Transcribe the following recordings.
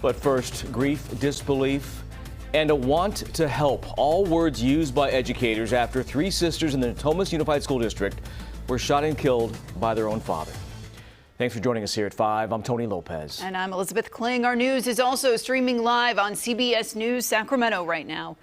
But first, grief, disbelief, and a want to help. All words used by educators after three sisters in the Natomas Unified School District were shot and killed by their own father. Thanks for joining us here at 5. I'm Tony Lopez. And I'm Elizabeth Kling. Our news is also streaming live on CBS News Sacramento right now.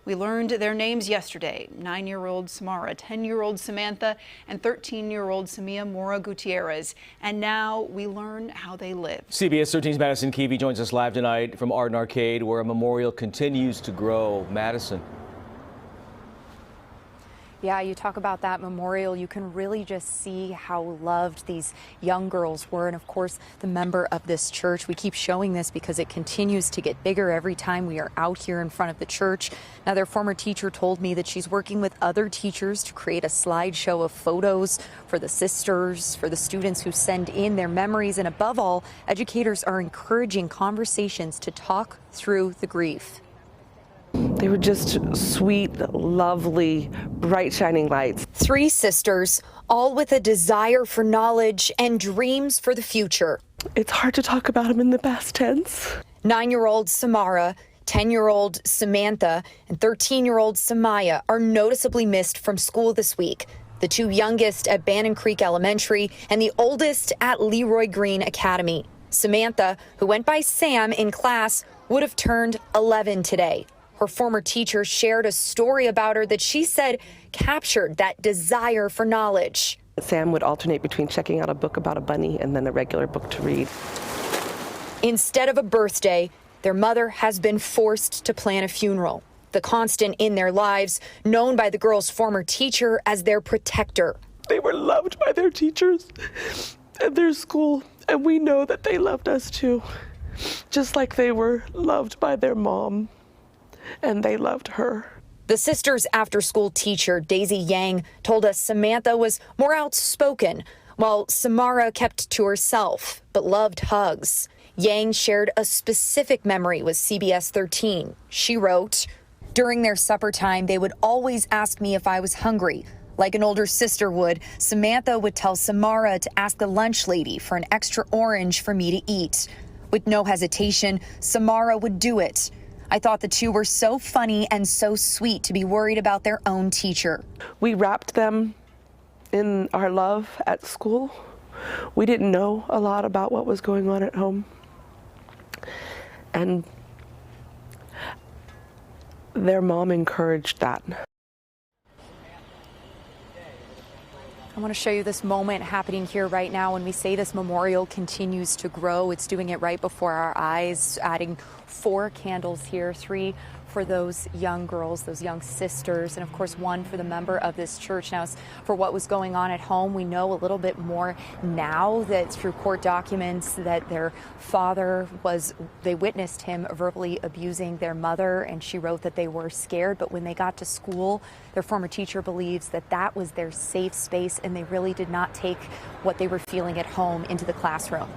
We learned their names yesterday: 9-year-old Samara, 10-year-old Samantha, and 13-year-old Samia Mora Gutierrez. And now we learn how they live. CBS 13's Madison Keevy joins us live tonight from Arden Arcade, where a memorial continues to grow. Madison. Yeah, you talk about that memorial. You can really just see how loved these young girls were. And of course, the member of this church. We keep showing this because it continues to get bigger every time we are out here in front of the church. Now, their former teacher told me that she's working with other teachers to create a slideshow of photos for the sisters, for the students who send in their memories. And above all, educators are encouraging conversations to talk through the grief. They were just sweet, lovely, bright, shining lights. Three sisters, all with a desire for knowledge and dreams for the future. It's hard to talk about them in the past tense. 9-year-old Samara, 10-year-old Samantha, and 13-year-old Samaya are noticeably missed from school this week. The two youngest at Bannon Creek Elementary and the oldest at Leroy Green Academy. Samantha, who went by Sam in class, would have turned 11 today. Her former teacher shared a story about her that she said captured that desire for knowledge. Sam would alternate between checking out a book about a bunny and then a regular book to read. Instead of a birthday, their mother has been forced to plan a funeral. The constant in their lives, known by the girls' former teacher as their protector. They were loved by their teachers at their school, and we know that they loved us too, just like they were loved by their mom. And they loved her. The sisters' after-school teacher, Daisy Yang, told us Samantha was more outspoken, while Samara kept to herself, but loved hugs. Yang shared a specific memory with CBS 13. She wrote, "During their supper time, they would always ask me if I was hungry. Like an older sister would, Samantha would tell Samara to ask the lunch lady for an extra orange for me to eat. With no hesitation, Samara would do it. I thought the two were so funny and so sweet to be worried about their own teacher." We wrapped them in our love at school. We didn't know a lot about what was going on at home. And their mom encouraged that. I want to show you this moment happening here right now. When we say this memorial continues to grow, it's doing it right before our eyes, adding 4 candles here, 3 for those young girls, those young sisters, and of course 1 for the member of this church. Now, as for what was going on at home, we know a little bit more now that through court documents that their father they witnessed him verbally abusing their mother, and she wrote that they were scared, but when they got to school, their former teacher believes that that was their safe space and they really did not take what they were feeling at home into the classroom.